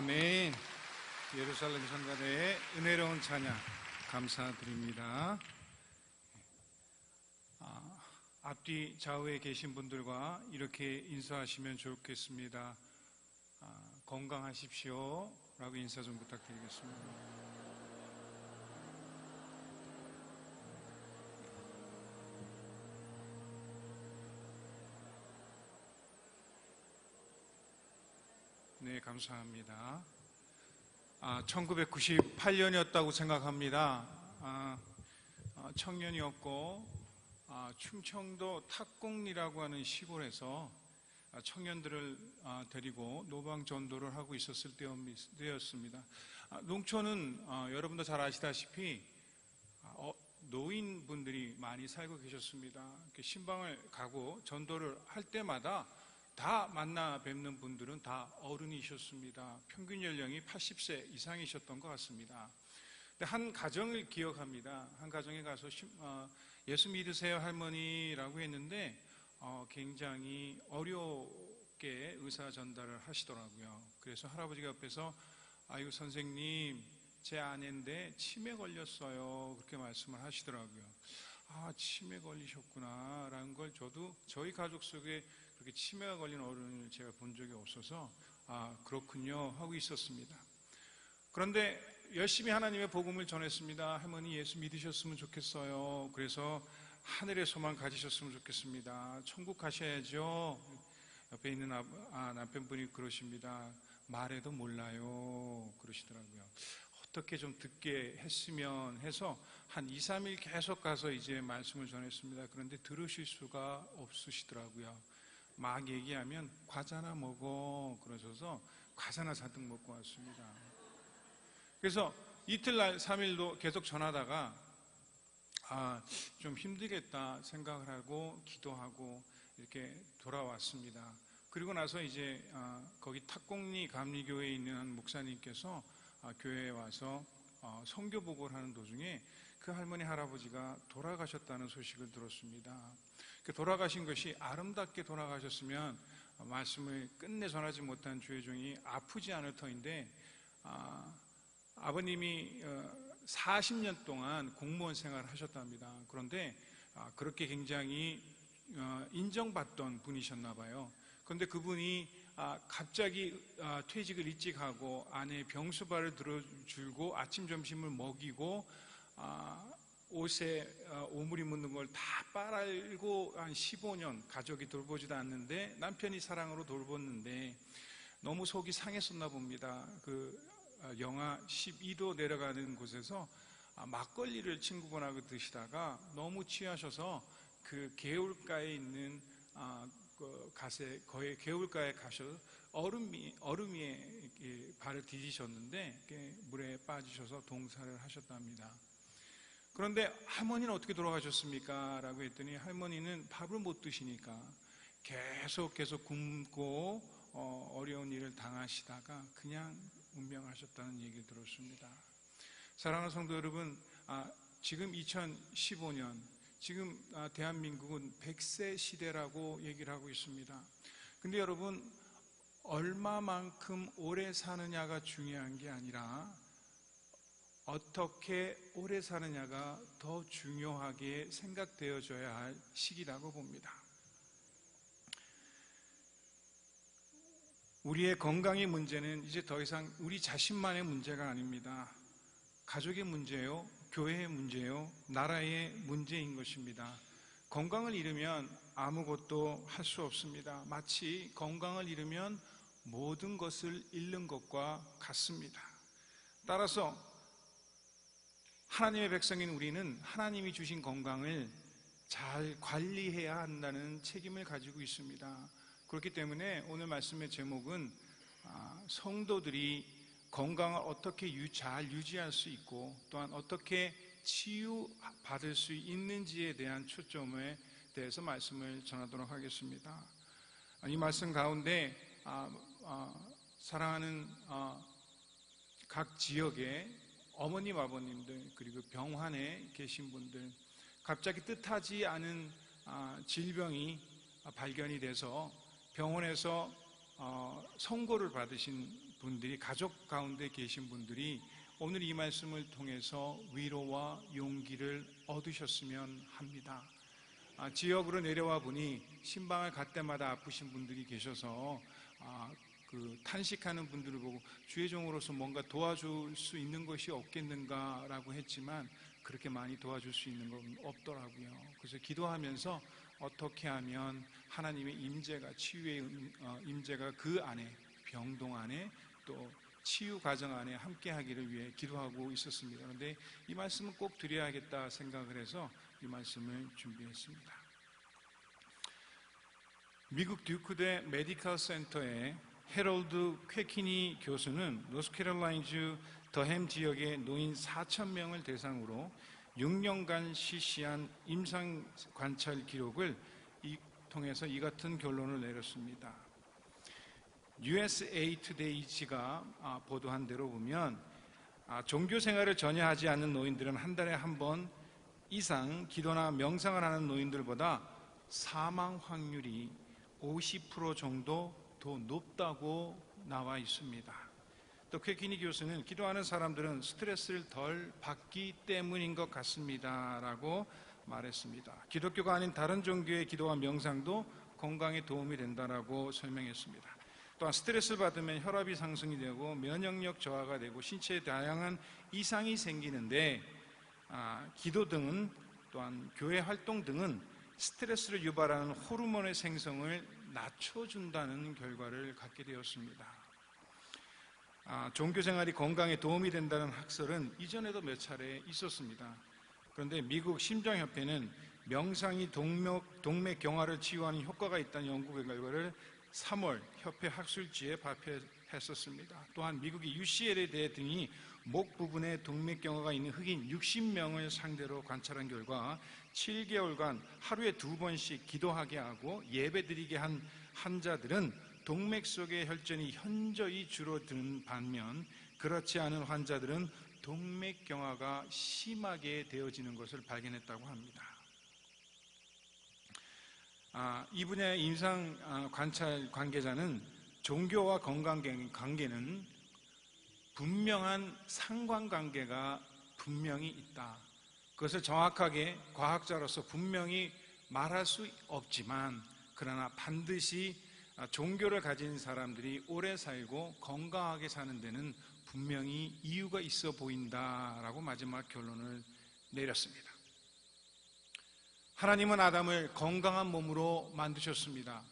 아멘. 예루살렘 성가대의 은혜로운 찬양 감사드립니다. 앞뒤 좌우에 계신 분들과 이렇게 인사하시면 좋겠습니다. 건강하십시오 라고 인사 좀 부탁드리겠습니다. 네, 감사합니다. 1998년이었다고 생각합니다. 청년이었고 충청도 탁곡리라고 하는 시골에서 청년들을 데리고 노방 전도를 하고 있었을 때였습니다. 농촌은 여러분도 잘 아시다시피 노인분들이 많이 살고 계셨습니다. 신방을 가고 전도를 할 때마다 다 만나 뵙는 분들은 다 어른이셨습니다. 평균 연령이 80세 이상이셨던 것 같습니다. 근데 한 가정을 기억합니다. 한 가정에 가서 예수 믿으세요 할머니라고 했는데 굉장히 어렵게 의사 전달을 하시더라고요. 그래서 할아버지가 옆에서 아이고 선생님 제 아내인데 치매 걸렸어요 그렇게 말씀을 하시더라고요. 치매 걸리셨구나 라는 걸 저희 가족 속에 그렇게 치매가 걸린 어른을 제가 본 적이 없어서 그렇군요 하고 있었습니다. 그런데 열심히 하나님의 복음을 전했습니다. 할머니 예수 믿으셨으면 좋겠어요. 그래서 하늘의 소망 가지셨으면 좋겠습니다. 천국 가셔야죠. 옆에 있는 남편분이 그러십니다. 말해도 몰라요 그러시더라고요. 어떻게 좀 듣게 했으면 해서 한 2, 3일 계속 가서 이제 말씀을 전했습니다. 그런데 들으실 수가 없으시더라고요. 막 얘기하면 과자나 먹어 그러셔서 과자나 잔뜩 먹고 왔습니다. 그래서 이틀날 3일도 계속 전하다가 좀 힘들겠다 생각을 하고 기도하고 이렇게 돌아왔습니다. 그리고 나서 이제 거기 탁곡리 감리교회에 있는 한 목사님께서 교회에 와서 선교복을 하는 도중에 그 할머니 할아버지가 돌아가셨다는 소식을 들었습니다. 돌아가신 것이 아름답게 돌아가셨으면 말씀을 끝내 전하지 못한 주의 종이 아프지 않을 터인데 아버님이 40년 동안 공무원 생활을 하셨답니다. 그런데 그렇게 굉장히 인정받던 분이셨나 봐요. 그런데 그분이 갑자기 퇴직을 일찍 하고 아내의 병수발을 들어주고 아침 점심을 먹이고 옷에 오물이 묻는 걸 다 빨고 한 15년 가족이 돌보지도 않는데 남편이 사랑으로 돌봤는데 너무 속이 상했었나 봅니다. 그 영하 12도 내려가는 곳에서 막걸리를 친구분하고 드시다가 너무 취하셔서 그 개울가에 있는 거의 개울가에 가셔서 얼음 위에 발을 디디셨는데 물에 빠지셔서 동사를 하셨답니다. 그런데 할머니는 어떻게 돌아가셨습니까? 라고 했더니 할머니는 밥을 못 드시니까 계속 굶고 어려운 일을 당하시다가 그냥 운명하셨다는 얘기를 들었습니다. 사랑하는 성도 여러분, 지금 2015년 지금 대한민국은 100세 시대라고 얘기를 하고 있습니다. 근데 여러분 얼마만큼 오래 사느냐가 중요한 게 아니라 어떻게 오래 사느냐가 더 중요하게 생각되어져야 할 시기라고 봅니다. 우리의 건강의 문제는 이제 더 이상 우리 자신만의 문제가 아닙니다. 가족의 문제요, 교회의 문제요, 나라의 문제인 것입니다. 건강을 잃으면 아무것도 할 수 없습니다. 마치 건강을 잃으면 모든 것을 잃는 것과 같습니다. 따라서 하나님의 백성인 우리는 하나님이 주신 건강을 잘 관리해야 한다는 책임을 가지고 있습니다. 그렇기 때문에 오늘 말씀의 제목은 성도들이 건강을 어떻게 잘 유지할 수 있고 또한 어떻게 치유받을 수 있는지에 대한 초점에 대해서 말씀을 전하도록 하겠습니다. 이 말씀 가운데 사랑하는 각 지역의 어머님 아버님들 그리고 병환에 계신 분들 갑자기 뜻하지 않은 질병이 발견이 돼서 병원에서 선고를 받으신 분들이, 가족 가운데 계신 분들이 오늘 이 말씀을 통해서 위로와 용기를 얻으셨으면 합니다. 지역으로 내려와 보니 신방을 갈 때마다 아프신 분들이 계셔서 탄식하는 분들을 보고 주의 종으로서 뭔가 도와줄 수 있는 것이 없겠는가라고 했지만 그렇게 많이 도와줄 수 있는 건 없더라고요. 그래서 기도하면서 어떻게 하면 하나님의 임재가, 치유의 임재가 그 안에, 병동 안에, 또 치유 과정 안에 함께 하기를 위해 기도하고 있었습니다. 그런데 이 말씀은 꼭 드려야겠다 생각을 해서 이 말씀을 준비했습니다. 미국 듀크대 메디컬 센터의 해롤드 퀘키니 교수는 노스캐롤라이주 더햄 지역의 노인 4,000명을 대상으로 6년간 실시한 임상 관찰 기록을 통해서 이 같은 결론을 내렸습니다. USA Today가 보도한 대로 보면 종교 생활을 전혀 하지 않는 노인들은 한 달에 한 번 이상 기도나 명상을 하는 노인들보다 사망 확률이 50% 정도 더 높다고 나와 있습니다. 또 퀘키니 교수는 기도하는 사람들은 스트레스를 덜 받기 때문인 것 같습니다 라고 말했습니다. 기독교가 아닌 다른 종교의 기도와 명상도 건강에 도움이 된다라고 설명했습니다. 또한 스트레스를 받으면 혈압이 상승이 되고 면역력 저하가 되고 신체에 다양한 이상이 생기는데 기도 등은, 또한 교회 활동 등은 스트레스를 유발하는 호르몬의 생성을 낮춰준다는 결과를 갖게 되었습니다. 종교 생활이 건강에 도움이 된다는 학설은 이전에도 몇 차례 있었습니다. 그런데 미국 심장협회는 명상이 동맥 경화를 치유하는 효과가 있다는 연구 결과를 3월 협회 학술지에 발표했었습니다. 또한 미국의 UCLA 대회 등이 목 부분에 동맥 경화가 있는 흑인 60명을 상대로 관찰한 결과 7개월간 하루에 2번씩 기도하게 하고 예배드리게 한 환자들은 동맥 속의 혈전이 현저히 줄어드는 반면 그렇지 않은 환자들은 동맥 경화가 심하게 되어지는 것을 발견했다고 합니다. 이 분야의 임상 관찰 관계자는 종교와 건강 관계는 분명한 상관관계가 분명히 있다. 그것을 정확하게 과학자로서 분명히 말할 수 없지만 그러나 반드시 종교를 가진 사람들이 오래 살고 건강하게 사는 데는 분명히 이유가 있어 보인다라고 마지막 결론을 내렸습니다. 하나님은 아담을 건강한 몸으로 만드셨습니다.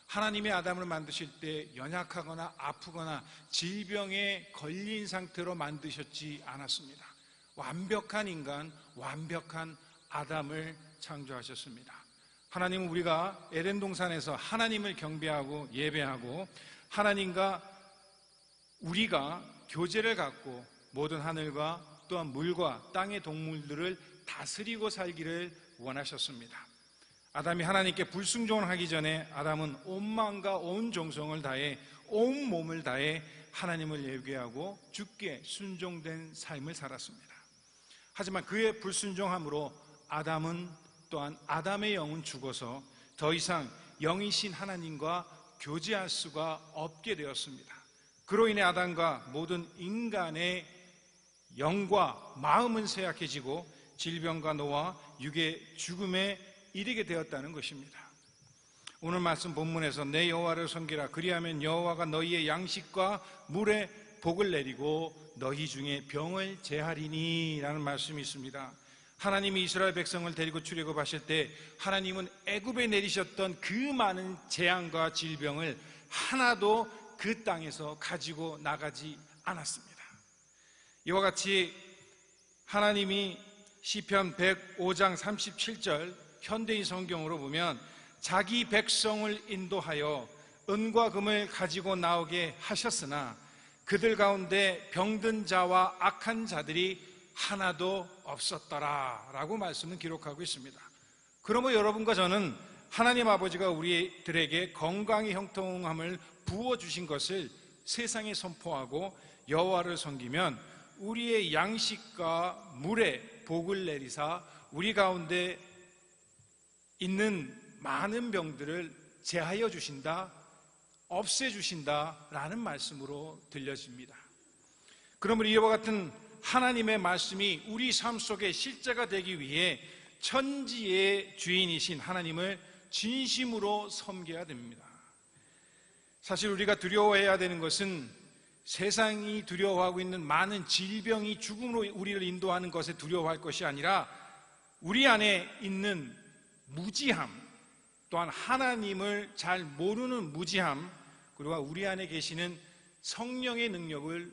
하나님이 아담을 만드실 때 연약하거나 아프거나 질병에 걸린 상태로 만드셨지 않았습니다. 완벽한 인간, 완벽한 아담을 창조하셨습니다. 하나님은 우리가 에덴 동산에서 하나님을 경배하고 예배하고 하나님과 우리가 교제를 갖고 모든 하늘과 또한 물과 땅의 동물들을 다스리고 살기를 원하셨습니다. 아담이 하나님께 불순종을 하기 전에 아담은 온 마음과 온 정성을 다해 온 몸을 다해 하나님을 예배하고 주께 순종된 삶을 살았습니다. 하지만 그의 불순종함으로 아담은 또한 아담의 영은 죽어서 더 이상 영이신 하나님과 교제할 수가 없게 되었습니다. 그로 인해 아담과 모든 인간의 영과 마음은 쇠약해지고 질병과 노화, 육의 죽음에 이르게 되었다는 것입니다. 오늘 말씀 본문에서 내 여호와를 섬기라 그리하면 여호와가 너희의 양식과 물에 복을 내리고 너희 중에 병을 제하리니 라는 말씀이 있습니다. 하나님이 이스라엘 백성을 데리고 출애굽하실 때 하나님은 애굽에 내리셨던 그 많은 재앙과 질병을 하나도 그 땅에서 가지고 나가지 않았습니다. 이와 같이 하나님이 시편 105장 37절 현대인 성경으로 보면 자기 백성을 인도하여 은과 금을 가지고 나오게 하셨으나 그들 가운데 병든 자와 악한 자들이 하나도 없었더라 라고 말씀은 기록하고 있습니다. 그러므로 여러분과 저는 하나님 아버지가 우리들에게 건강의 형통함을 부어주신 것을 세상에 선포하고 여호와를 섬기면 우리의 양식과 물에 복을 내리사 우리 가운데 있는 많은 병들을 제하여 주신다, 없애주신다라는 말씀으로 들려집니다. 그러므로 이와 같은 하나님의 말씀이 우리 삶 속에 실제가 되기 위해 천지의 주인이신 하나님을 진심으로 섬겨야 됩니다. 사실 우리가 두려워해야 되는 것은 세상이 두려워하고 있는 많은 질병이 죽음으로 우리를 인도하는 것에 두려워할 것이 아니라 우리 안에 있는 무지함, 또한 하나님을 잘 모르는 무지함, 그리고 우리 안에 계시는 성령의 능력을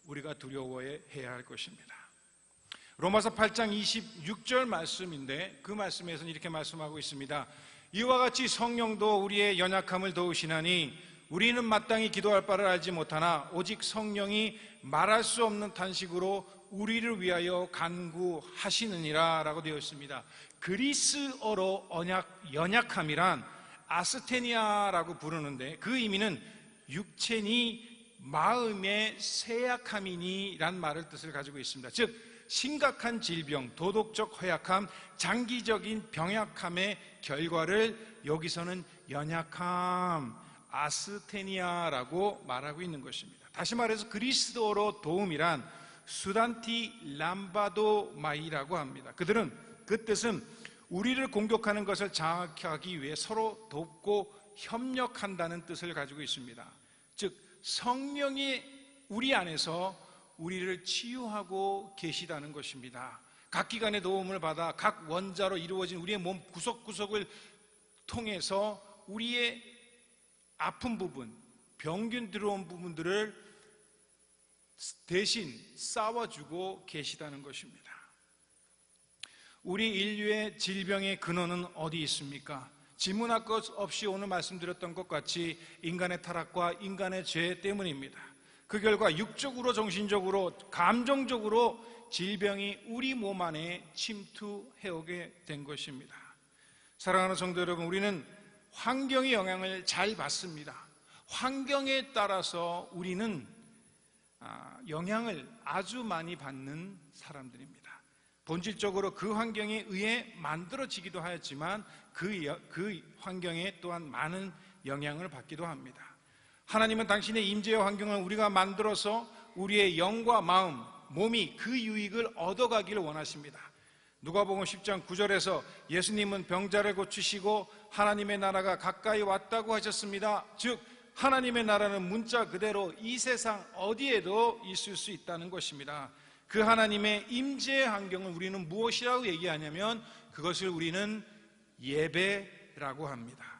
우리가 두려워해야 할 것입니다. 로마서 8장 26절 말씀인데 그 말씀에서는 이렇게 말씀하고 있습니다. 이와 같이 성령도 우리의 연약함을 도우시나니 우리는 마땅히 기도할 바를 알지 못하나 오직 성령이 말할 수 없는 탄식으로 우리를 위하여 간구하시느니라 라고 되어 있습니다. 그리스어로 연약함이란 아스테니아라고 부르는데 그 의미는 육체니 마음의 쇠약함이니 란 말을 뜻을 가지고 있습니다. 즉 심각한 질병, 도덕적 허약함, 장기적인 병약함의 결과를 여기서는 연약함, 아스테니아라고 말하고 있는 것입니다. 다시 말해서 그리스도로 도움이란 수단티 람바도마이라고 합니다. 그들은 그 뜻은 우리를 공격하는 것을 장악하기 위해 서로 돕고 협력한다는 뜻을 가지고 있습니다. 즉 성령이 우리 안에서 우리를 치유하고 계시다는 것입니다. 각 기관의 도움을 받아 각 원자로 이루어진 우리의 몸 구석구석을 통해서 우리의 아픈 부분, 병균 들어온 부분들을 대신 싸워주고 계시다는 것입니다. 우리 인류의 질병의 근원은 어디 있습니까? 질문할 것 없이 오늘 말씀드렸던 것 같이 인간의 타락과 인간의 죄 때문입니다. 그 결과 육적으로, 정신적으로, 감정적으로 질병이 우리 몸 안에 침투해오게 된 것입니다. 사랑하는 성도 여러분, 우리는 환경의 영향을 잘 받습니다. 환경에 따라서 우리는 영향을 아주 많이 받는 사람들입니다. 본질적으로 그 환경에 의해 만들어지기도 하였지만 그 환경에 또한 많은 영향을 받기도 합니다. 하나님은 당신의 임재의 환경을 우리가 만들어서 우리의 영과 마음, 몸이 그 유익을 얻어가기를 원하십니다. 누가복음 10장 9절에서 예수님은 병자를 고치시고 하나님의 나라가 가까이 왔다고 하셨습니다. 즉 하나님의 나라는 문자 그대로 이 세상 어디에도 있을 수 있다는 것입니다. 그 하나님의 임재의 환경을 우리는 무엇이라고 얘기하냐면 그것을 우리는 예배라고 합니다.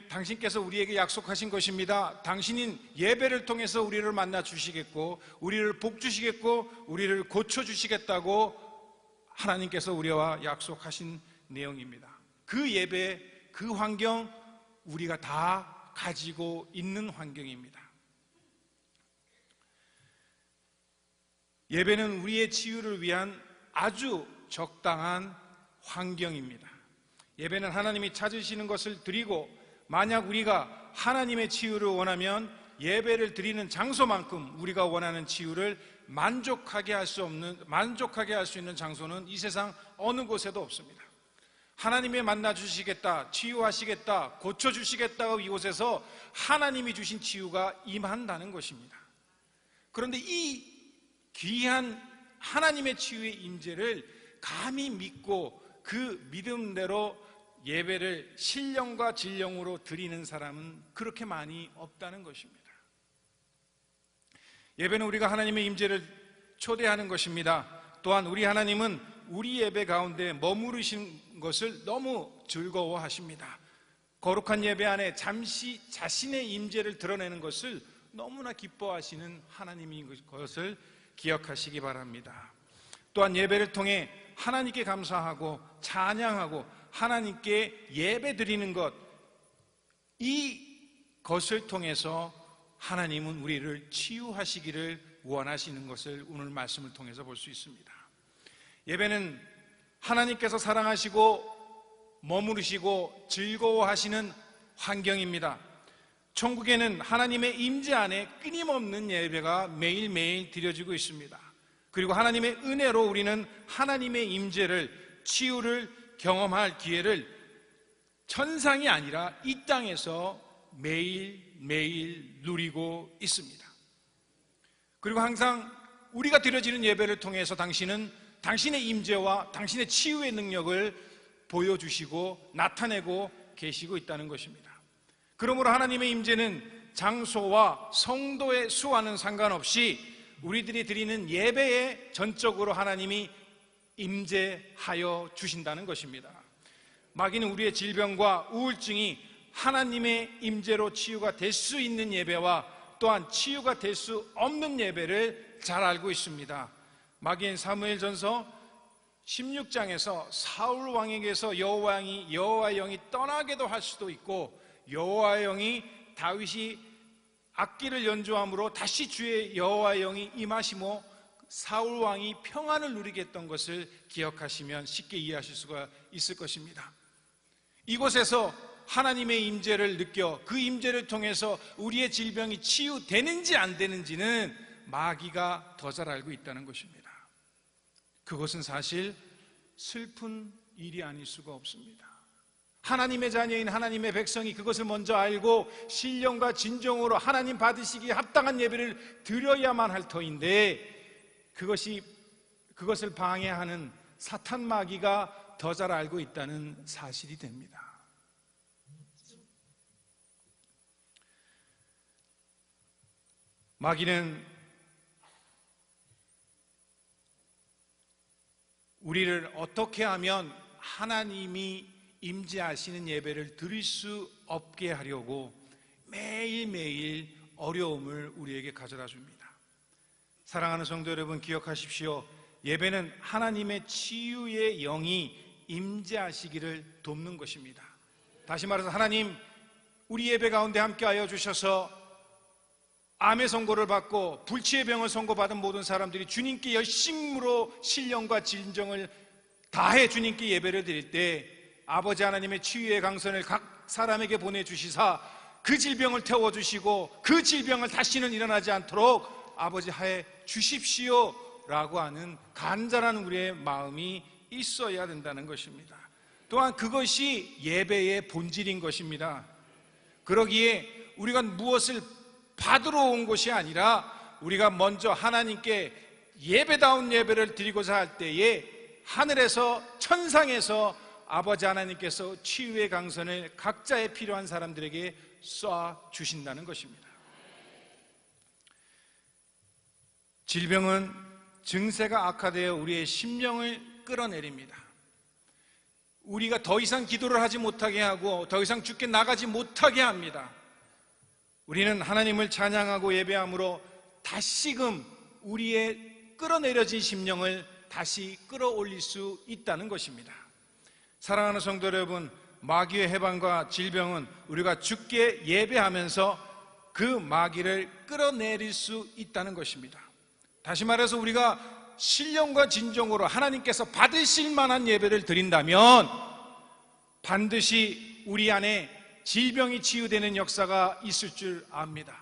당신께서 우리에게 약속하신 것입니다. 당신은 예배를 통해서 우리를 만나 주시겠고 우리를 복 주시겠고 우리를 고쳐 주시겠다고 하나님께서 우리와 약속하신 내용입니다. 그 예배, 그 환경 우리가 다 가지고 있는 환경입니다. 예배는 우리의 치유를 위한 아주 적당한 환경입니다. 예배는 하나님이 찾으시는 것을 드리고 만약 우리가 하나님의 치유를 원하면 예배를 드리는 장소만큼 우리가 원하는 치유를 만족하게 할 수 있는 장소는 이 세상 어느 곳에도 없습니다. 하나님이 만나 주시겠다, 치유하시겠다, 고쳐주시겠다고 이곳에서 하나님이 주신 치유가 임한다는 것입니다. 그런데 이 귀한 하나님의 치유의 임재를 감히 믿고 그 믿음대로 예배를 신령과 진령으로 드리는 사람은 그렇게 많이 없다는 것입니다. 예배는 우리가 하나님의 임재를 초대하는 것입니다. 또한 우리 하나님은 우리 예배 가운데 머무르신 것을 너무 즐거워하십니다. 거룩한 예배 안에 잠시 자신의 임재를 드러내는 것을 너무나 기뻐하시는 하나님인 것을 기억하시기 바랍니다. 또한 예배를 통해 하나님께 감사하고 찬양하고 하나님께 예배 드리는 것, 이것을 통해서 하나님은 우리를 치유하시기를 원하시는 것을 오늘 말씀을 통해서 볼 수 있습니다. 예배는 하나님께서 사랑하시고 머무르시고 즐거워하시는 환경입니다. 천국에는 하나님의 임재 안에 끊임없는 예배가 매일매일 드려지고 있습니다. 그리고 하나님의 은혜로 우리는 하나님의 임재를, 치유를 경험할 기회를 천상이 아니라 이 땅에서 매일매일 누리고 있습니다. 그리고 항상 우리가 드려지는 예배를 통해서 당신은 당신의 임재와 당신의 치유의 능력을 보여주시고 나타내고 계시고 있다는 것입니다. 그러므로 하나님의 임재는 장소와 성도의 수와는 상관없이 우리들이 드리는 예배에 전적으로 하나님이 임재하여 주신다는 것입니다. 마귀는 우리의 질병과 우울증이 하나님의 임재로 치유가 될 수 있는 예배와 또한 치유가 될 수 없는 예배를 잘 알고 있습니다. 마귀는 사무엘전서 16장에서 사울 왕에게서 여호와의 영이 떠나게도 할 수도 있고, 여호와의 영이 다윗이 악기를 연주함으로 다시 주의 여호와의 영이 임하시며 사울 왕이 평안을 누리게 했던 것을 기억하시면 쉽게 이해하실 수가 있을 것입니다. 이곳에서 하나님의 임재를 느껴 그 임재를 통해서 우리의 질병이 치유되는지 안 되는지는 마귀가 더 잘 알고 있다는 것입니다. 그것은 사실 슬픈 일이 아닐 수가 없습니다. 하나님의 자녀인 하나님의 백성이 그것을 먼저 알고 신령과 진정으로 하나님 받으시기에 합당한 예배를 드려야만 할 터인데, 그것을 방해하는 사탄 마귀가 더 잘 알고 있다는 사실이 됩니다. 마귀는 우리를 어떻게 하면 하나님이 임재하시는 예배를 드릴 수 없게 하려고 매일매일 어려움을 우리에게 가져다 줍니다. 사랑하는 성도 여러분, 기억하십시오. 예배는 하나님의 치유의 영이 임재하시기를 돕는 것입니다. 다시 말해서 하나님, 우리 예배 가운데 함께하여 주셔서 암의 선고를 받고 불치의 병을 선고받은 모든 사람들이 주님께 열심으로 신령과 진정을 다해 주님께 예배를 드릴 때 아버지 하나님의 치유의 강선을 각 사람에게 보내주시사 그 질병을 태워주시고 그 질병을 다시는 일어나지 않도록 아버지 하에 주십시오 라고 하는 간절한 우리의 마음이 있어야 된다는 것입니다. 또한 그것이 예배의 본질인 것입니다. 그러기에 우리가 무엇을 받으러 온 것이 아니라 우리가 먼저 하나님께 예배다운 예배를 드리고자 할 때에 하늘에서 천상에서 아버지 하나님께서 치유의 강선을 각자의 필요한 사람들에게 쏴 주신다는 것입니다. 질병은 증세가 악화되어 우리의 심령을 끌어내립니다. 우리가 더 이상 기도를 하지 못하게 하고 더 이상 주께 나가지 못하게 합니다. 우리는 하나님을 찬양하고 예배함으로 다시금 우리의 끌어내려진 심령을 다시 끌어올릴 수 있다는 것입니다. 사랑하는 성도 여러분, 마귀의 해방과 질병은 우리가 주께 예배하면서 그 마귀를 끌어내릴 수 있다는 것입니다. 다시 말해서 우리가 신령과 진정으로 하나님께서 받으실 만한 예배를 드린다면 반드시 우리 안에 질병이 치유되는 역사가 있을 줄 압니다.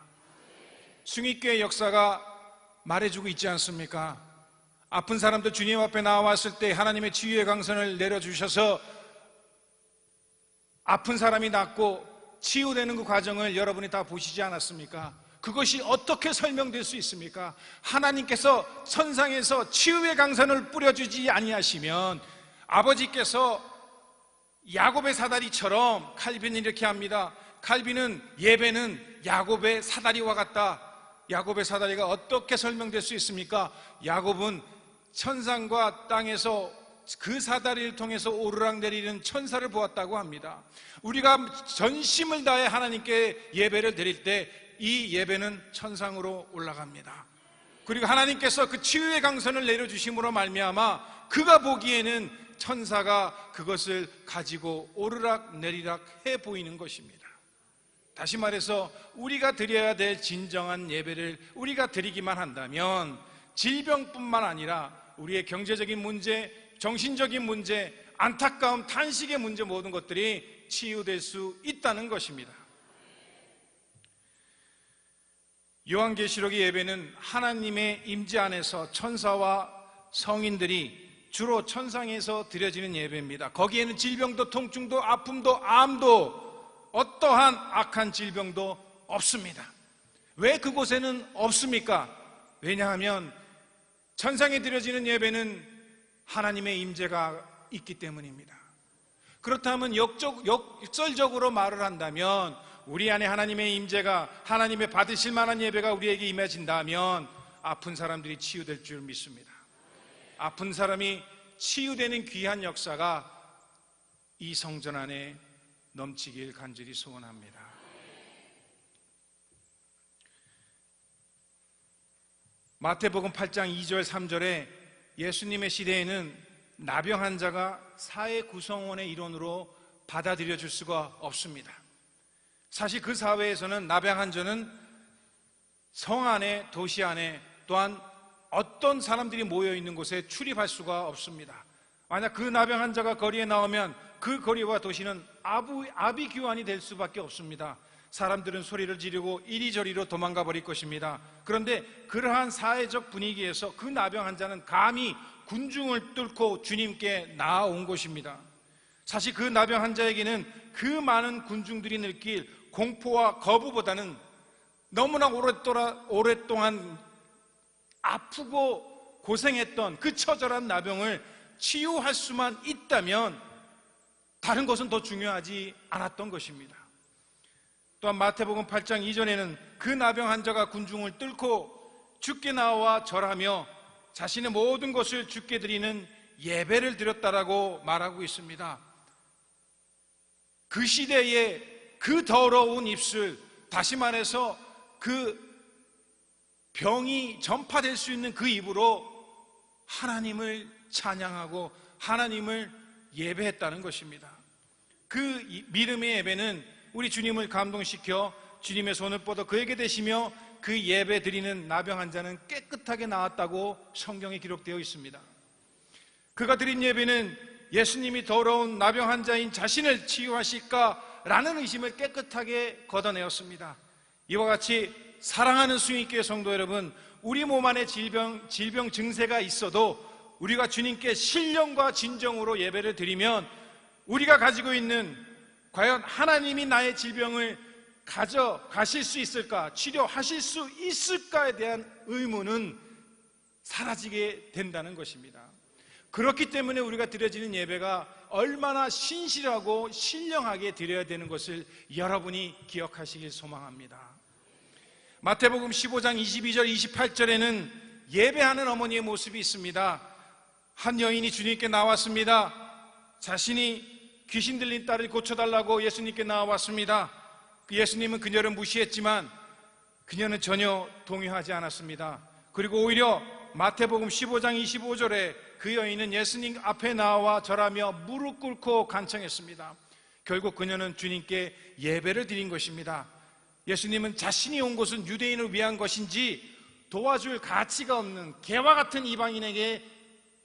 숭익교회 역사가 말해주고 있지 않습니까? 아픈 사람들 주님 앞에 나왔을 때 하나님의 치유의 강선을 내려주셔서 아픈 사람이 낫고 치유되는 그 과정을 여러분이 다 보시지 않았습니까? 그것이 어떻게 설명될 수 있습니까? 하나님께서 천상에서 치유의 강선을 뿌려주지 아니하시면 아버지께서 야곱의 사다리처럼, 칼빈은 이렇게 합니다. 칼빈은 예배는 야곱의 사다리와 같다. 야곱의 사다리가 어떻게 설명될 수 있습니까? 야곱은 천상과 땅에서 그 사다리를 통해서 오르락내리는 천사를 보았다고 합니다. 우리가 전심을 다해 하나님께 예배를 드릴 때 이 예배는 천상으로 올라갑니다. 그리고 하나님께서 그 치유의 강선을 내려주심으로 말미암아 그가 보기에는 천사가 그것을 가지고 오르락 내리락 해 보이는 것입니다. 다시 말해서 우리가 드려야 될 진정한 예배를 우리가 드리기만 한다면 질병뿐만 아니라 우리의 경제적인 문제, 정신적인 문제, 안타까움, 탄식의 문제, 모든 것들이 치유될 수 있다는 것입니다. 요한계시록의 예배는 하나님의 임재 안에서 천사와 성인들이 주로 천상에서 드려지는 예배입니다. 거기에는 질병도 통증도 아픔도 암도 어떠한 악한 질병도 없습니다. 왜 그곳에는 없습니까? 왜냐하면 천상에 드려지는 예배는 하나님의 임재가 있기 때문입니다. 그렇다면 역설적으로 말을 한다면 우리 안에 하나님의 임재가, 하나님의 받으실 만한 예배가 우리에게 임해진다면 아픈 사람들이 치유될 줄 믿습니다. 아픈 사람이 치유되는 귀한 역사가 이 성전 안에 넘치길 간절히 소원합니다. 마태복음 8장 2절 3절에 예수님의 시대에는 나병 환자가 사회 구성원의 일원으로 받아들여질 수가 없습니다. 사실 그 사회에서는 나병 환자는 성 안에, 도시 안에, 또한 어떤 사람들이 모여있는 곳에 출입할 수가 없습니다. 만약 그 나병 환자가 거리에 나오면 그 거리와 도시는 아비규환이 될 수밖에 없습니다. 사람들은 소리를 지르고 이리저리로 도망가 버릴 것입니다. 그런데 그러한 사회적 분위기에서 그 나병 환자는 감히 군중을 뚫고 주님께 나아온 것입니다. 사실 그 나병 환자에게는 그 많은 군중들이 느낄 공포와 거부보다는 너무나 오랫동안 아프고 고생했던 그 처절한 나병을 치유할 수만 있다면 다른 것은 더 중요하지 않았던 것입니다. 또한 마태복음 8장 이전에는 그 나병 환자가 군중을 뚫고 주께 나와 절하며 자신의 모든 것을 주께 드리는 예배를 드렸다라고 말하고 있습니다. 그 시대에 그 더러운 입술, 다시 말해서 그 병이 전파될 수 있는 그 입으로 하나님을 찬양하고 하나님을 예배했다는 것입니다. 그 믿음의 예배는 우리 주님을 감동시켜 주님의 손을 뻗어 그에게 대시며 그 예배 드리는 나병 환자는 깨끗하게 나았다고 성경에 기록되어 있습니다. 그가 드린 예배는 예수님이 더러운 나병 환자인 자신을 치유하실까라는 의심을 깨끗하게 걷어내었습니다. 이와 같이 사랑하는 수인교회 성도 여러분, 우리 몸 안에 질병 증세가 있어도 우리가 주님께 신령과 진정으로 예배를 드리면 우리가 가지고 있는 과연 하나님이 나의 질병을 가져가실 수 있을까, 치료하실 수 있을까에 대한 의문은 사라지게 된다는 것입니다. 그렇기 때문에 우리가 드려지는 예배가 얼마나 신실하고 신령하게 드려야 되는 것을 여러분이 기억하시길 소망합니다. 마태복음 15장 22절 28절에는 예배하는 어머니의 모습이 있습니다. 한 여인이 주님께 나왔습니다. 자신이 귀신 들린 딸을 고쳐달라고 예수님께 나왔습니다. 예수님은 그녀를 무시했지만 그녀는 전혀 동요하지 않았습니다. 그리고 오히려 마태복음 15장 25절에 그 여인은 예수님 앞에 나와 절하며 무릎 꿇고 간청했습니다. 결국 그녀는 주님께 예배를 드린 것입니다. 예수님은 자신이 온 곳은 유대인을 위한 것인지 도와줄 가치가 없는 개와 같은 이방인에게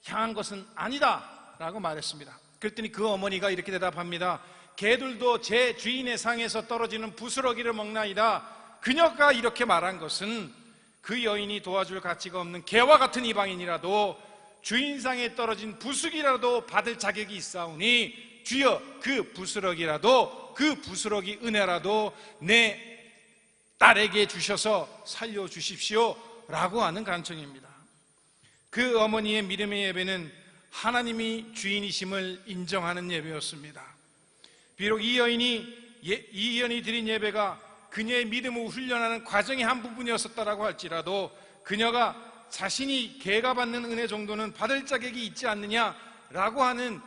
향한 것은 아니다 라고 말했습니다. 그랬더니 그 어머니가 이렇게 대답합니다. 개들도 제 주인의 상에서 떨어지는 부스러기를 먹나이다. 그녀가 이렇게 말한 것은 그 여인이 도와줄 가치가 없는 개와 같은 이방인이라도 주인상에 떨어진 부스기라도 받을 자격이 있사오니 주여 그 부스러기라도, 그 부스러기 은혜라도 내 딸에게 주셔서 살려주십시오 라고 하는 간청입니다. 그 어머니의 믿음의 예배는 하나님이 주인이심을 인정하는 예배였습니다. 비록 이 여인이 드린 예배가 그녀의 믿음을 훈련하는 과정의 한 부분이었었다라고 할지라도 그녀가 자신이 개가 받는 은혜 정도는 받을 자격이 있지 않느냐라고 하는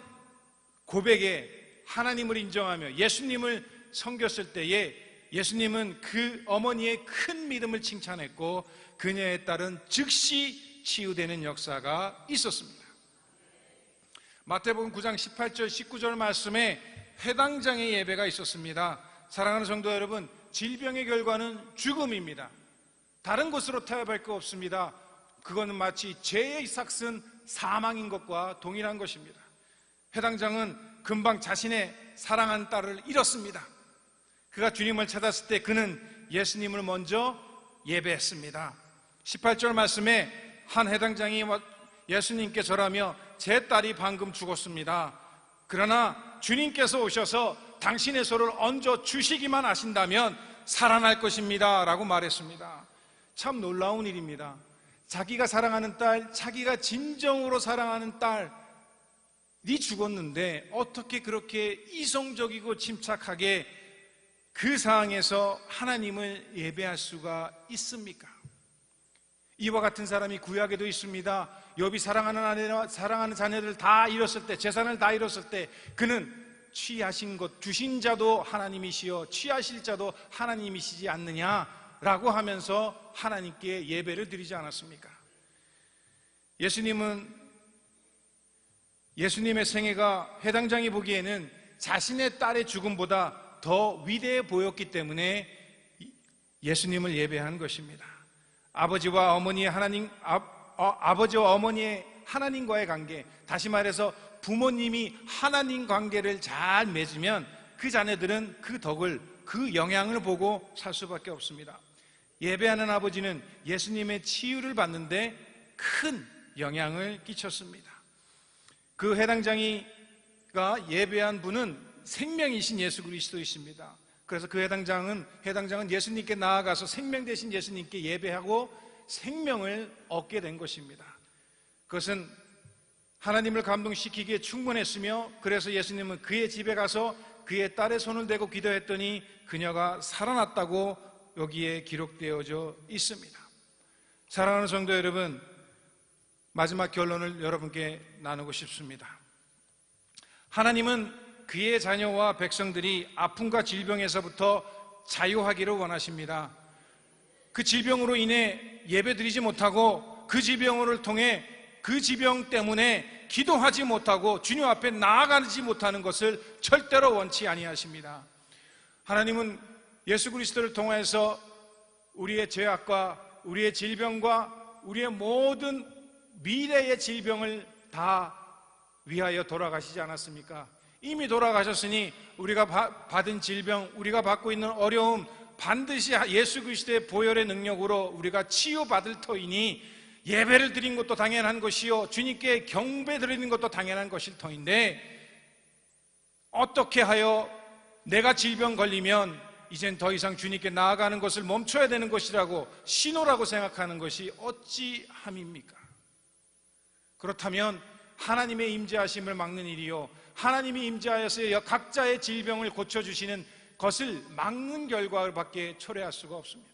고백에 하나님을 인정하며 예수님을 섬겼을 때에 예수님은 그 어머니의 큰 믿음을 칭찬했고 그녀의 딸은 즉시 치유되는 역사가 있었습니다. 마태복음 9장 18절 19절 말씀에 회당장의 예배가 있었습니다. 사랑하는 성도 여러분, 질병의 결과는 죽음입니다. 다른 곳으로 타협할 거 없습니다. 그거는 마치 죄의 삭슨 사망인 것과 동일한 것입니다. 회당장은 금방 자신의 사랑한 딸을 잃었습니다. 그가 주님을 찾았을 때 그는 예수님을 먼저 예배했습니다. 18절 말씀에 한 회당장이 예수님께 절하며 제 딸이 방금 죽었습니다. 그러나 주님께서 오셔서 당신의 손을 얹어 주시기만 하신다면 살아날 것입니다 라고 말했습니다. 참 놀라운 일입니다. 자기가 사랑하는 딸, 자기가 진정으로 사랑하는 딸이 죽었는데 어떻게 그렇게 이성적이고 침착하게 그 상황에서 하나님을 예배할 수가 있습니까? 이와 같은 사람이 구약에도 있습니다. 욥이 사랑하는 아내와 사랑하는 자녀들 다 잃었을 때, 재산을 다 잃었을 때 그는 취하신 것 주신 자도 하나님이시여 취하실 자도 하나님이시지 않느냐라고 하면서 하나님께 예배를 드리지 않았습니까? 예수님의 생애가 회당장이 보기에는 자신의 딸의 죽음보다 더 위대해 보였기 때문에 예수님을 예배한 것입니다. 아버지와 어머니의 하나님과의 관계, 다시 말해서 부모님이 하나님 관계를 잘 맺으면 그 자녀들은 그 덕을, 그 영향을 보고 살 수밖에 없습니다. 예배하는 아버지는 예수님의 치유를 받는데 큰 영향을 끼쳤습니다. 그 회당장이가 예배한 분은 생명이신 예수 그리스도이십니다. 그래서 그 회당장은 예수님께 나아가서 생명 되신 예수님께 예배하고 생명을 얻게 된 것입니다. 그것은 하나님을 감동시키기에 충분했으며, 그래서 예수님은 그의 집에 가서 그의 딸의 손을 대고 기도했더니 그녀가 살아났다고 여기에 기록되어져 있습니다. 사랑하는 성도 여러분, 마지막 결론을 여러분께 나누고 싶습니다. 하나님은 그의 자녀와 백성들이 아픔과 질병에서부터 자유하기를 원하십니다. 그 질병으로 인해 예배드리지 못하고 그 질병을 통해 그 질병 때문에 기도하지 못하고 주님 앞에 나아가지 못하는 것을 절대로 원치 아니하십니다. 하나님은 예수 그리스도를 통해서 우리의 죄악과 우리의 질병과 우리의 모든 미래의 질병을 다 위하여 돌아가시지 않았습니까? 이미 돌아가셨으니 우리가 받은 질병, 우리가 받고 있는 어려움 반드시 예수 그리스도의 보혈의 능력으로 우리가 치유받을 터이니 예배를 드린 것도 당연한 것이요 주님께 경배 드리는 것도 당연한 것일 터인데, 어떻게 하여 내가 질병 걸리면 이젠 더 이상 주님께 나아가는 것을 멈춰야 되는 것이라고 신호라고 생각하는 것이 어찌함입니까? 그렇다면 하나님의 임재하심을 막는 일이요 하나님이 임재하여서 각자의 질병을 고쳐주시는 것을 막는 결과밖에 초래할 수가 없습니다.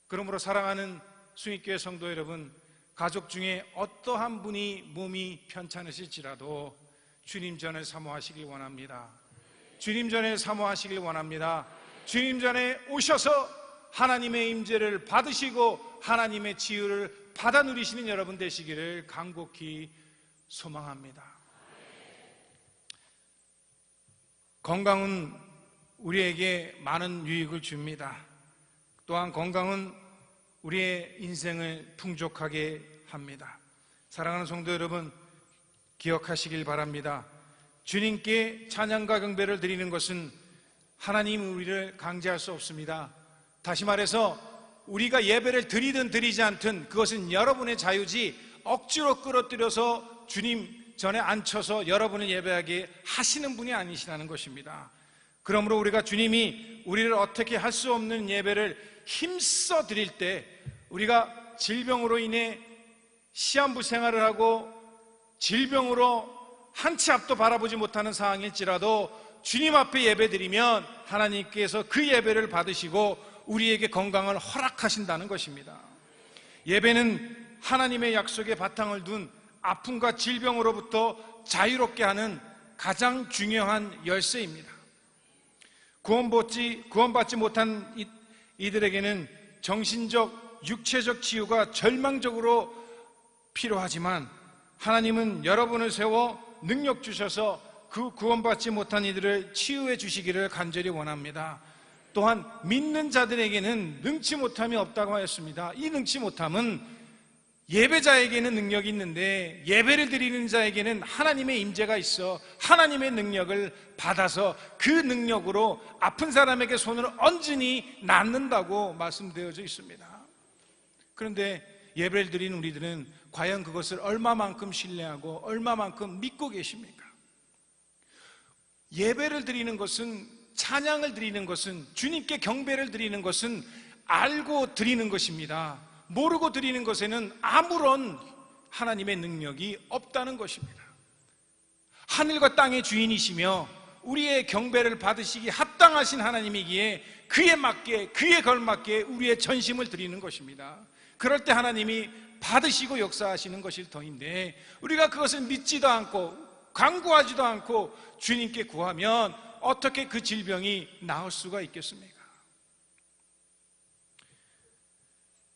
그러므로 사랑하는 수익교회 성도 여러분, 가족 중에 어떠한 분이 몸이 편찮으실지라도 주님 전에 사모하시길 원합니다. 주님 전에 사모하시길 원합니다. 주님 전에 오셔서 하나님의 임재를 받으시고 하나님의 치유를 받아 누리시는 여러분 되시기를 간곡히 소망합니다. 건강은 우리에게 많은 유익을 줍니다. 또한 건강은 우리의 인생을 풍족하게 합니다. 사랑하는 성도 여러분, 기억하시길 바랍니다. 주님께 찬양과 경배를 드리는 것은 하나님이 우리를 강제할 수 없습니다. 다시 말해서 우리가 예배를 드리든 드리지 않든 그것은 여러분의 자유지 억지로 끌어들여서 주님 전에 앉혀서 여러분을 예배하게 하시는 분이 아니시라는 것입니다. 그러므로 우리가 주님이 우리를 어떻게 할 수 없는 예배를 힘써 드릴 때, 우리가 질병으로 인해 시한부 생활을 하고 질병으로 한 치 앞도 바라보지 못하는 상황일지라도 주님 앞에 예배드리면 하나님께서 그 예배를 받으시고 우리에게 건강을 허락하신다는 것입니다. 예배는 하나님의 약속에 바탕을 둔 아픔과 질병으로부터 자유롭게 하는 가장 중요한 열쇠입니다. 구원받지 못한 이들에게는 정신적, 육체적 치유가 절망적으로 필요하지만 하나님은 여러분을 세워 능력 주셔서 그 구원받지 못한 이들을 치유해 주시기를 간절히 원합니다. 또한 믿는 자들에게는 능치 못함이 없다고 하였습니다. 이 능치 못함은 예배자에게는 능력이 있는데 예배를 드리는 자에게는 하나님의 임재가 있어 하나님의 능력을 받아서 그 능력으로 아픈 사람에게 손을 얹으니 낫는다고 말씀되어져 있습니다. 그런데 예배를 드리는 우리들은 과연 그것을 얼마만큼 신뢰하고 얼마만큼 믿고 계십니까? 예배를 드리는 것은, 찬양을 드리는 것은, 주님께 경배를 드리는 것은 알고 드리는 것입니다. 모르고 드리는 것에는 아무런 하나님의 능력이 없다는 것입니다. 하늘과 땅의 주인이시며 우리의 경배를 받으시기 합당하신 하나님이기에 그에 맞게, 그에 걸맞게 우리의 전심을 드리는 것입니다. 그럴 때 하나님이 받으시고 역사하시는 것일 터인데, 우리가 그것을 믿지도 않고 간구하지도 않고 주님께 구하면 어떻게 그 질병이 나을 수가 있겠습니까?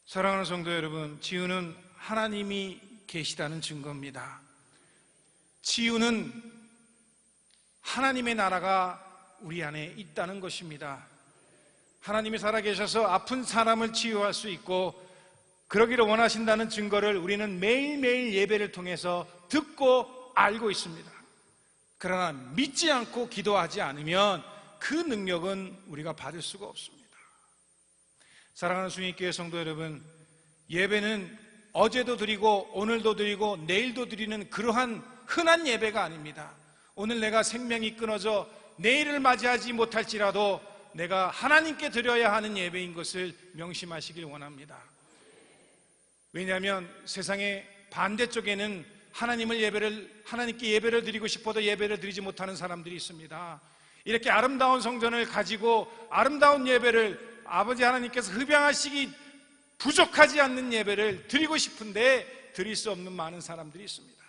사랑하는 성도 여러분, 치유는 하나님이 계시다는 증거입니다. 치유는 하나님의 나라가 우리 안에 있다는 것입니다. 하나님이 살아계셔서 아픈 사람을 치유할 수 있고 그러기를 원하신다는 증거를 우리는 매일매일 예배를 통해서 듣고 알고 있습니다. 그러나 믿지 않고 기도하지 않으면 그 능력은 우리가 받을 수가 없습니다. 사랑하는 수님교회 성도 여러분, 예배는 어제도 드리고 오늘도 드리고 내일도 드리는 그러한 흔한 예배가 아닙니다. 오늘 내가 생명이 끊어져 내일을 맞이하지 못할지라도 내가 하나님께 드려야 하는 예배인 것을 명심하시길 원합니다. 왜냐하면 세상의 반대쪽에는 하나님께 예배를 드리고 싶어도 예배를 드리지 못하는 사람들이 있습니다. 이렇게 아름다운 성전을 가지고 아름다운 예배를 아버지 하나님께서 흡양하시기 부족하지 않는 예배를 드리고 싶은데 드릴 수 없는 많은 사람들이 있습니다.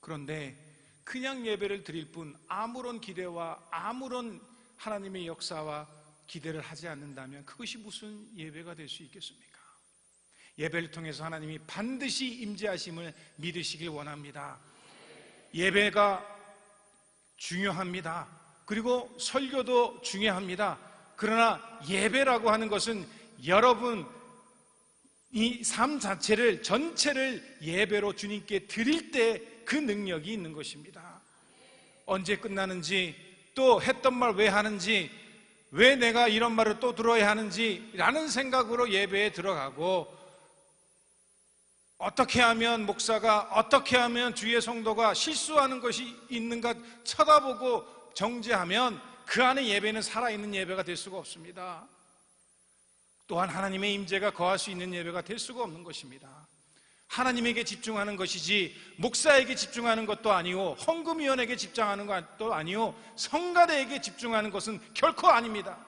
그런데 그냥 예배를 드릴 뿐 아무런 기대와 아무런 하나님의 역사와 기대를 하지 않는다면 그것이 무슨 예배가 될 수 있겠습니까? 예배를 통해서 하나님이 반드시 임재하심을 믿으시길 원합니다. 예배가 중요합니다. 그리고 설교도 중요합니다. 그러나 예배라고 하는 것은 여러분 이 삶 자체를, 전체를 예배로 주님께 드릴 때 그 능력이 있는 것입니다. 언제 끝나는지, 또 했던 말 왜 하는지, 왜 내가 이런 말을 또 들어야 하는지 라는 생각으로 예배에 들어가고, 어떻게 하면 목사가, 어떻게 하면 주의 성도가 실수하는 것이 있는가 쳐다보고 정죄하면 그 안에 예배는 살아있는 예배가 될 수가 없습니다. 또한 하나님의 임재가 거할 수 있는 예배가 될 수가 없는 것입니다. 하나님에게 집중하는 것이지 목사에게 집중하는 것도 아니고 헌금위원에게 집중하는 것도 아니고 성가대에게 집중하는 것은 결코 아닙니다.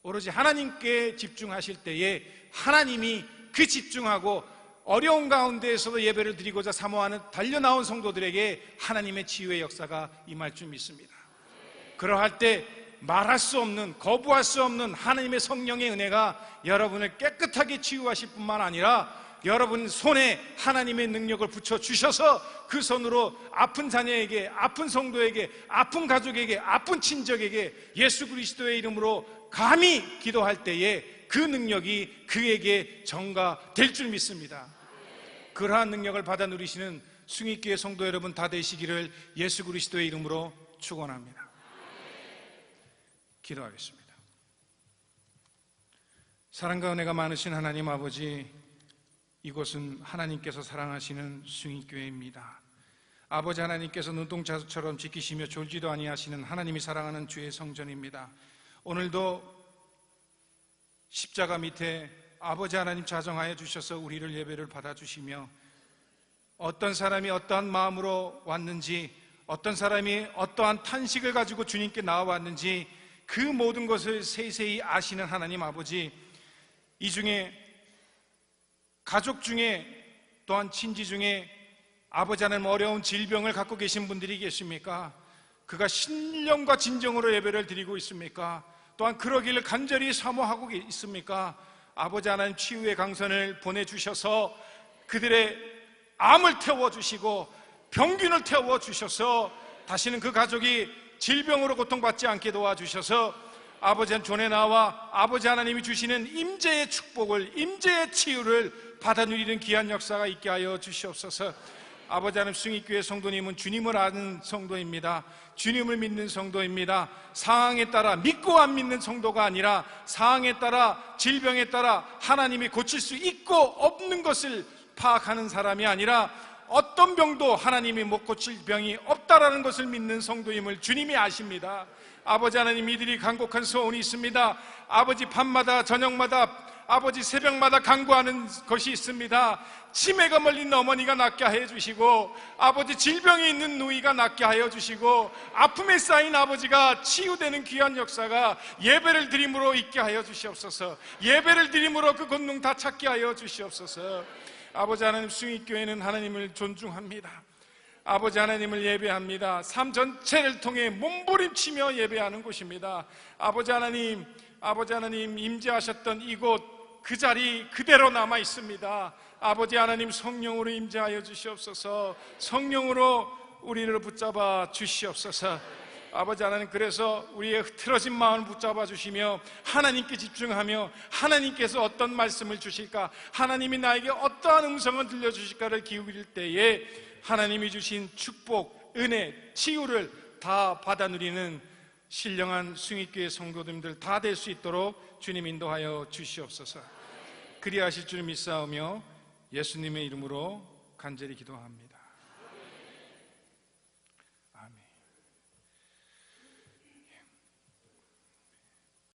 오로지 하나님께 집중하실 때에 하나님이 그 집중하고 어려운 가운데에서도 예배를 드리고자 사모하는 달려나온 성도들에게 하나님의 치유의 역사가 임할 줄 믿습니다. 그러할 때 말할 수 없는, 거부할 수 없는 하나님의 성령의 은혜가 여러분을 깨끗하게 치유하실 뿐만 아니라 여러분 손에 하나님의 능력을 붙여주셔서 그 손으로 아픈 자녀에게, 아픈 성도에게, 아픈 가족에게, 아픈 친척에게 예수 그리스도의 이름으로 감히 기도할 때에 그 능력이 그에게 전가될 줄 믿습니다. 그러한 능력을 받아 누리시는 숭익교회 성도 여러분 다 되시기를 예수 그리스도의 이름으로 축원합니다. 기도하겠습니다. 사랑과 은혜가 많으신 하나님 아버지, 이곳은 하나님께서 사랑하시는 숭익교회입니다. 아버지 하나님께서 눈동자처럼 지키시며 졸지도 아니하시는 하나님이 사랑하는 주의 성전입니다. 오늘도 십자가 밑에 아버지 하나님 자정하여 주셔서 우리를 예배를 받아주시며 어떤 사람이 어떠한 마음으로 왔는지, 어떤 사람이 어떠한 탄식을 가지고 주님께 나와왔는지 그 모든 것을 세세히 아시는 하나님 아버지, 이 중에 가족 중에 또한 친지 중에 아버지 하나님 어려운 질병을 갖고 계신 분들이 계십니까? 그가 신령과 진정으로 예배를 드리고 있습니까? 또한 그러기를 간절히 사모하고 있습니까? 아버지 하나님 치유의 강선을 보내주셔서 그들의 암을 태워주시고 병균을 태워주셔서 다시는 그 가족이 질병으로 고통받지 않게 도와주셔서 아버지 하나님 존에 나와 아버지 하나님이 주시는 임재의 축복을, 임재의 치유를 받아 누리는 귀한 역사가 있게 하여 주시옵소서. 아버지 하나님 숭익교회 성도님은 주님을 아는 성도입니다. 주님을 믿는 성도입니다. 상황에 따라 믿고 안 믿는 성도가 아니라 상황에 따라, 질병에 따라 하나님이 고칠 수 있고 없는 것을 파악하는 사람이 아니라 어떤 병도 하나님이 못 고칠 병이 없다라는 것을 믿는 성도임을 주님이 아십니다. 아버지 하나님, 이들이 간곡한 소원이 있습니다. 아버지, 밤마다 저녁마다, 아버지 새벽마다 간구하는 것이 있습니다. 치매가 걸린 어머니가 낫게 하여 주시고, 아버지 질병이 있는 누이가 낫게 하여 주시고, 아픔에 쌓인 아버지가 치유되는 귀한 역사가 예배를 드림으로 있게 하여 주시옵소서. 예배를 드림으로 그 권능 다 찾게 하여 주시옵소서. 아버지 하나님, 숭익교회는 하나님을 존중합니다. 아버지 하나님을 예배합니다. 삶 전체를 통해 몸부림치며 예배하는 곳입니다. 아버지 하나님 임재하셨던 이곳 그 자리 그대로 남아 있습니다. 아버지 하나님, 성령으로 임재하여 주시옵소서. 성령으로 우리를 붙잡아 주시옵소서. 아버지 하나님, 그래서 우리의 흐트러진 마음을 붙잡아 주시며 하나님께 집중하며 하나님께서 어떤 말씀을 주실까, 하나님이 나에게 어떠한 음성을 들려주실까를 기울일 때에 하나님이 주신 축복, 은혜, 치유를 다 받아 누리는 신령한 숭익교회 성도님들 다 될 수 있도록 주님 인도하여 주시옵소서. 그리하실 줄 믿사오며 예수님의 이름으로 간절히 기도합니다.